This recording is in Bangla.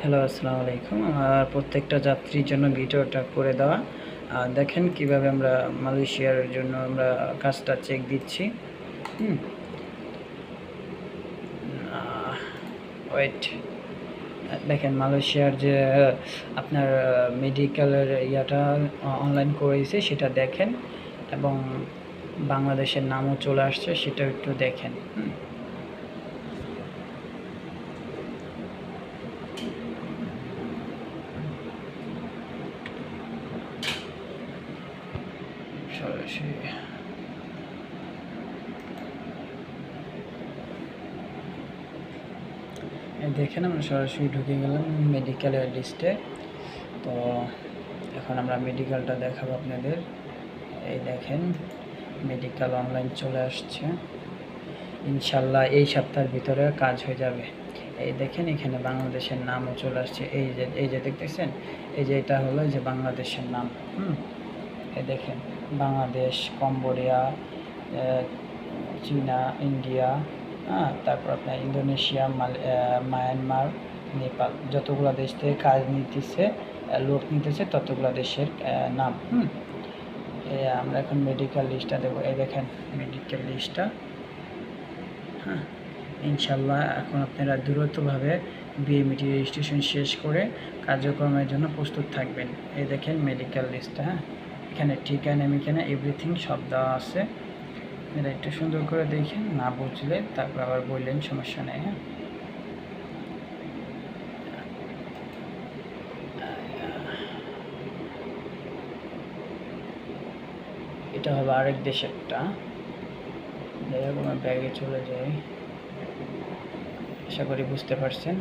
হ্যালো, আসসালামু আলাইকুম। আমার প্রত্যেকটা যাত্রীর জন্য ভিডিওটা করে দেওয়া। দেখেন কিভাবে আমরা মালয়েশিয়ার জন্য আমরা কাজটা চেক দিচ্ছি। হুম ওয়েট, দেখেন মালয়েশিয়ার যে আপনার মেডিকেলের ইয়াটা অনলাইন করেছে সেটা দেখেন, এবং বাংলাদেশের নামও চলে আসছে সেটাও একটু দেখেন। সরাসরি দেখেন আমরা সরাসরি ঢুকে গেলাম মেডিকেলের লিস্টে। তো এখন আমরা মেডিকেলটা দেখাবো আপনাদের। এই দেখেন মেডিকেল অনলাইন চলে আসছে, ইনশাল্লাহ এই সপ্তাহের ভিতরে কাজ হয়ে যাবে। এই দেখেন এখানে বাংলাদেশের নামও চলে আসছে, এই যে দেখতেছেন, এই যে এটা হলো যে বাংলাদেশের নাম। এই দেখেন বাংলাদেশ, কম্বোডিয়া, চীনা, ইন্ডিয়া, তারপর আপনার ইন্দোনেশিয়া, মায়ানমার, নেপাল, যতগুলো দেশ থেকে কাজ নিতেছে, লোক নিতেছে, ততগুলো দেশের নাম। আমরা এখন মেডিকেল লিস্টটা দেবো। এই দেখেন মেডিকেল লিস্টটা। ইনশাল্লাহ এখন আপনারা দ্রুতভাবে বিএমইটি রেজিস্ট্রেশন শেষ করে কার্যক্রমের জন্য প্রস্তুত থাকবেন। এই দেখেন মেডিকেল লিস্টটা। এখানে ঠিকানা মিকানা এভরিথিং সব দেওয়া আছে। আপনারা একটু সুন্দর করে দেখেন, না বুঝলে তারপর আবার বললেন, সমস্যা নেই। এটা হবে আরেক দেশেরটা। যাই হোক, আমার ব্যাগে চলে যাই। আশা করি বুঝতে পারছেন।